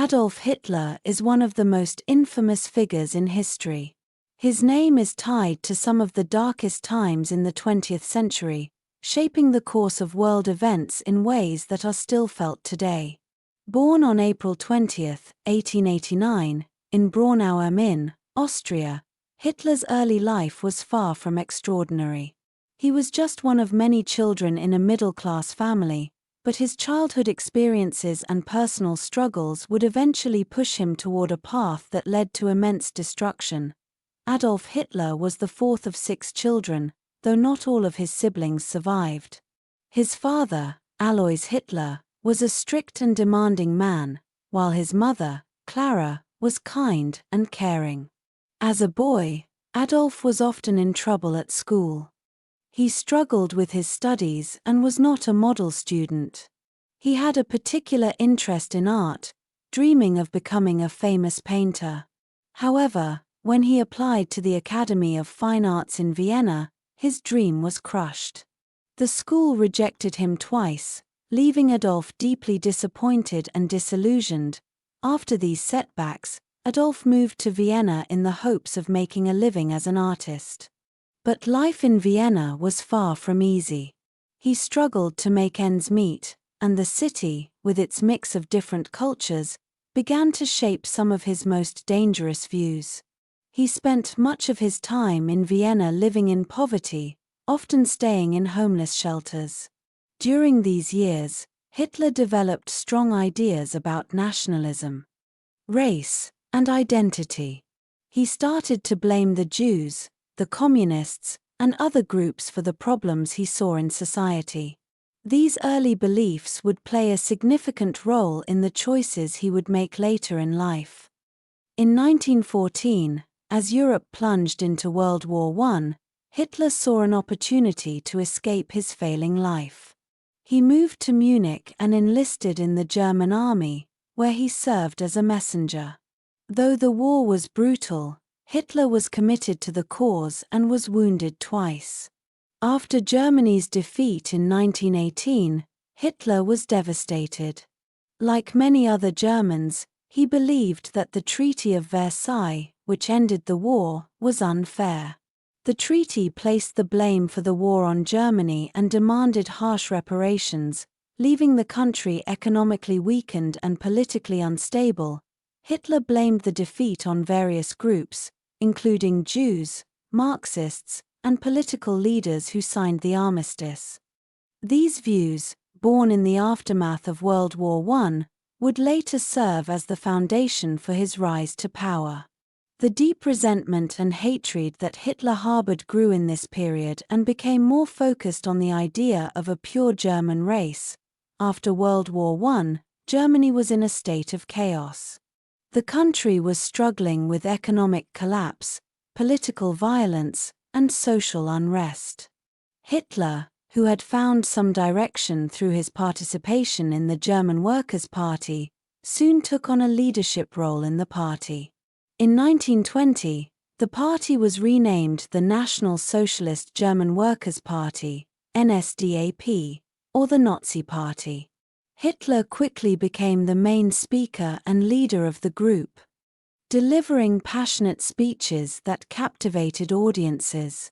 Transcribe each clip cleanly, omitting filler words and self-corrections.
Adolf Hitler is one of the most infamous figures in history. His name is tied to some of the darkest times in the 20th century, shaping the course of world events in ways that are still felt today. Born on April 20, 1889, in Braunau am Inn, Austria, Hitler's early life was far from extraordinary. He was just one of many children in a middle-class family, but his childhood experiences and personal struggles would eventually push him toward a path that led to immense destruction. Adolf Hitler was the fourth of 6 children, though not all of his siblings survived. His father, Alois Hitler, was a strict and demanding man, while his mother, Clara, was kind and caring. As a boy, Adolf was often in trouble at school. He struggled with his studies and was not a model student. He had a particular interest in art, dreaming of becoming a famous painter. However, when he applied to the Academy of Fine Arts in Vienna, his dream was crushed. The school rejected him twice, leaving Adolf deeply disappointed and disillusioned. After these setbacks, Adolf moved to Vienna in the hopes of making a living as an artist. But life in Vienna was far from easy. He struggled to make ends meet, and the city, with its mix of different cultures, began to shape some of his most dangerous views. He spent much of his time in Vienna living in poverty, often staying in homeless shelters. During these years, Hitler developed strong ideas about nationalism, race, and identity. He started to blame the Jews, the communists, and other groups for the problems he saw in society. These early beliefs would play a significant role in the choices he would make later in life. In 1914, as Europe plunged into World War I, Hitler saw an opportunity to escape his failing life. He moved to Munich and enlisted in the German army, where he served as a messenger. Though the war was brutal, Hitler was committed to the cause and was wounded twice. After Germany's defeat in 1918, Hitler was devastated. Like many other Germans, he believed that the Treaty of Versailles, which ended the war, was unfair. The treaty placed the blame for the war on Germany and demanded harsh reparations, leaving the country economically weakened and politically unstable. Hitler blamed the defeat on various groups, including Jews, Marxists, and political leaders who signed the armistice. These views, born in the aftermath of World War I, would later serve as the foundation for his rise to power. The deep resentment and hatred that Hitler harbored grew in this period and became more focused on the idea of a pure German race. After World War I, Germany was in a state of chaos. The country was struggling with economic collapse, political violence, and social unrest. Hitler, who had found some direction through his participation in the German Workers' Party, soon took on a leadership role in the party. In 1920, the party was renamed the National Socialist German Workers' Party, NSDAP, or the Nazi Party. Hitler quickly became the main speaker and leader of the group, delivering passionate speeches that captivated audiences.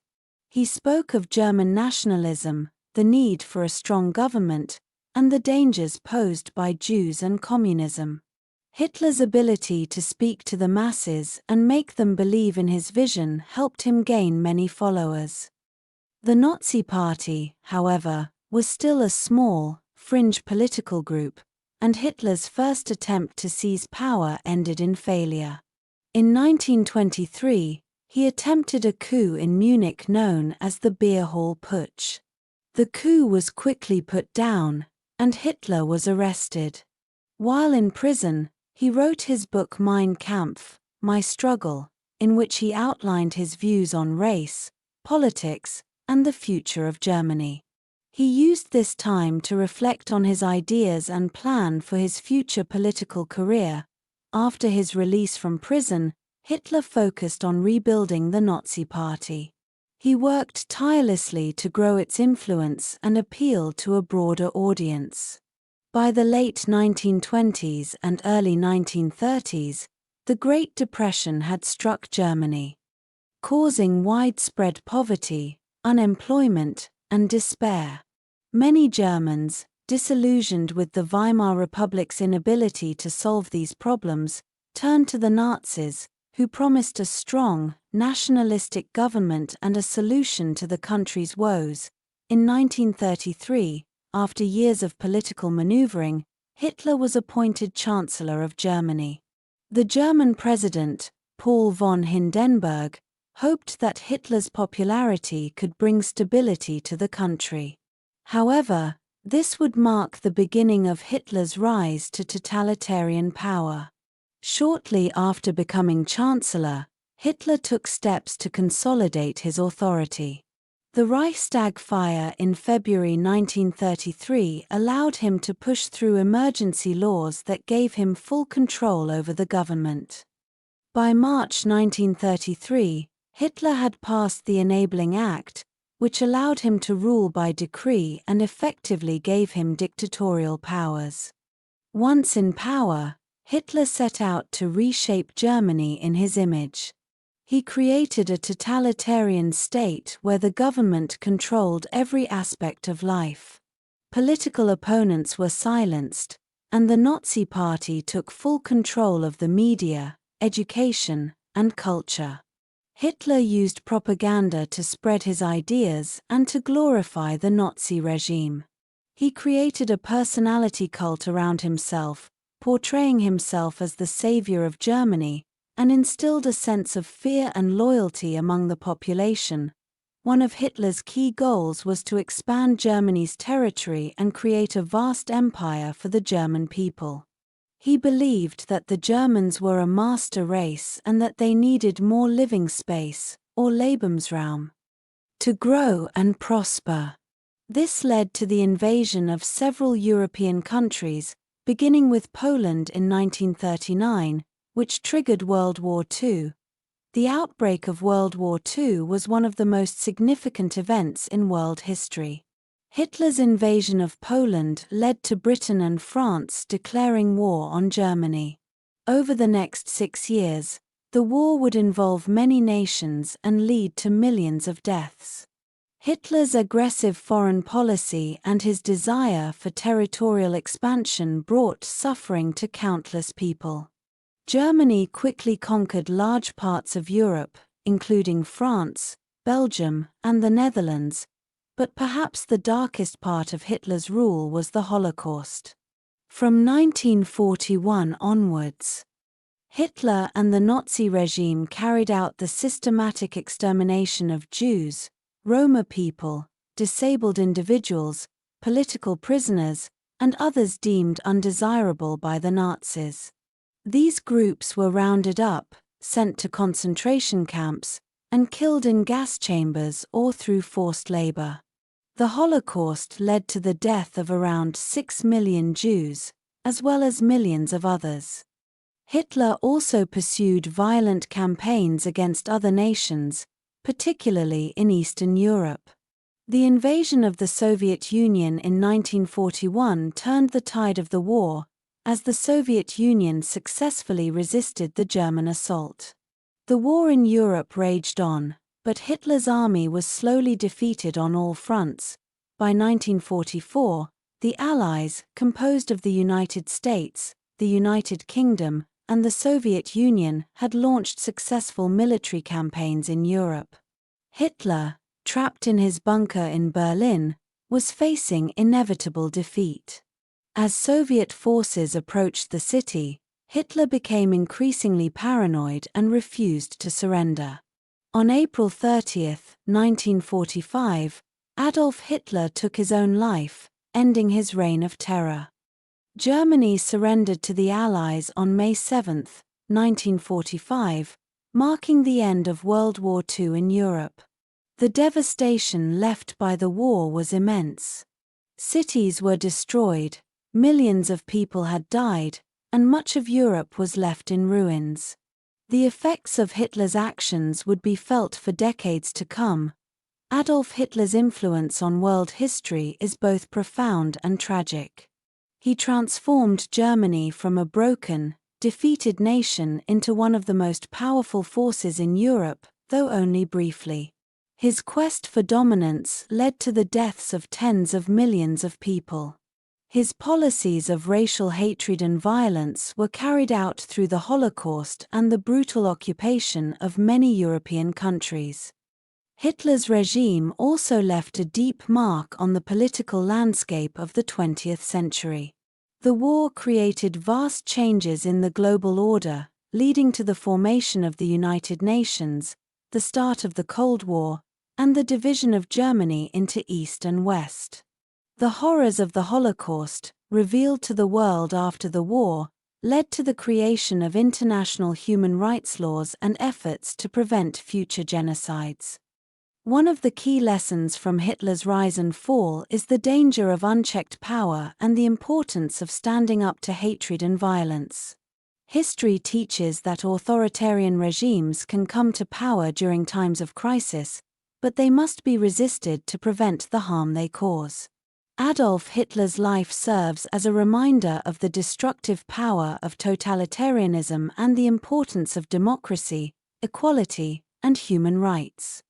He spoke of German nationalism, the need for a strong government, and the dangers posed by Jews and communism. Hitler's ability to speak to the masses and make them believe in his vision helped him gain many followers. The Nazi Party, however, was still a small, fringe political group, and Hitler's first attempt to seize power ended in failure. In 1923, he attempted a coup in Munich known as the Beer Hall Putsch. The coup was quickly put down, and Hitler was arrested. While in prison, he wrote his book Mein Kampf, My Struggle, in which he outlined his views on race, politics, and the future of Germany. He used this time to reflect on his ideas and plan for his future political career. After his release from prison, Hitler focused on rebuilding the Nazi Party. He worked tirelessly to grow its influence and appeal to a broader audience. By the late 1920s and early 1930s, the Great Depression had struck Germany, causing widespread poverty, unemployment, and despair. Many Germans, disillusioned with the Weimar Republic's inability to solve these problems, turned to the Nazis, who promised a strong, nationalistic government and a solution to the country's woes. In 1933, after years of political maneuvering, Hitler was appointed Chancellor of Germany. The German president, Paul von Hindenburg, hoped that Hitler's popularity could bring stability to the country. However, this would mark the beginning of Hitler's rise to totalitarian power. Shortly after becoming Chancellor, Hitler took steps to consolidate his authority. The Reichstag fire in February 1933 allowed him to push through emergency laws that gave him full control over the government. By March 1933, Hitler had passed the Enabling Act, which allowed him to rule by decree and effectively gave him dictatorial powers. Once in power, Hitler set out to reshape Germany in his image. He created a totalitarian state where the government controlled every aspect of life. Political opponents were silenced, and the Nazi Party took full control of the media, education, and culture. Hitler used propaganda to spread his ideas and to glorify the Nazi regime. He created a personality cult around himself, portraying himself as the savior of Germany, and instilled a sense of fear and loyalty among the population. One of Hitler's key goals was to expand Germany's territory and create a vast empire for the German people. He believed that the Germans were a master race and that they needed more living space, or Lebensraum, to grow and prosper. This led to the invasion of several European countries, beginning with Poland in 1939, which triggered World War II. The outbreak of World War II was one of the most significant events in world history. Hitler's invasion of Poland led to Britain and France declaring war on Germany. Over the next 6 years, the war would involve many nations and lead to millions of deaths. Hitler's aggressive foreign policy and his desire for territorial expansion brought suffering to countless people. Germany quickly conquered large parts of Europe, including France, Belgium, and the Netherlands, but perhaps the darkest part of Hitler's rule was the Holocaust. From 1941 onwards, Hitler and the Nazi regime carried out the systematic extermination of Jews, Roma people, disabled individuals, political prisoners, and others deemed undesirable by the Nazis. These groups were rounded up, sent to concentration camps, and killed in gas chambers or through forced labor. The Holocaust led to the death of around 6 million Jews, as well as millions of others. Hitler also pursued violent campaigns against other nations, particularly in Eastern Europe. The invasion of the Soviet Union in 1941 turned the tide of the war, as the Soviet Union successfully resisted the German assault. The war in Europe raged on, but Hitler's army was slowly defeated on all fronts. By 1944, the Allies, composed of the United States, the United Kingdom, and the Soviet Union, had launched successful military campaigns in Europe. Hitler, trapped in his bunker in Berlin, was facing inevitable defeat. As Soviet forces approached the city, Hitler became increasingly paranoid and refused to surrender. On April 30, 1945, Adolf Hitler took his own life, ending his reign of terror. Germany surrendered to the Allies on May 7, 1945, marking the end of World War II in Europe. The devastation left by the war was immense. Cities were destroyed, millions of people had died, and much of Europe was left in ruins. The effects of Hitler's actions would be felt for decades to come. Adolf Hitler's influence on world history is both profound and tragic. He transformed Germany from a broken, defeated nation into one of the most powerful forces in Europe, though only briefly. His quest for dominance led to the deaths of tens of millions of people. His policies of racial hatred and violence were carried out through the Holocaust and the brutal occupation of many European countries. Hitler's regime also left a deep mark on the political landscape of the 20th century. The war created vast changes in the global order, leading to the formation of the United Nations, the start of the Cold War, and the division of Germany into East and West. The horrors of the Holocaust, revealed to the world after the war, led to the creation of international human rights laws and efforts to prevent future genocides. One of the key lessons from Hitler's rise and fall is the danger of unchecked power and the importance of standing up to hatred and violence. History teaches that authoritarian regimes can come to power during times of crisis, but they must be resisted to prevent the harm they cause. Adolf Hitler's life serves as a reminder of the destructive power of totalitarianism and the importance of democracy, equality, and human rights.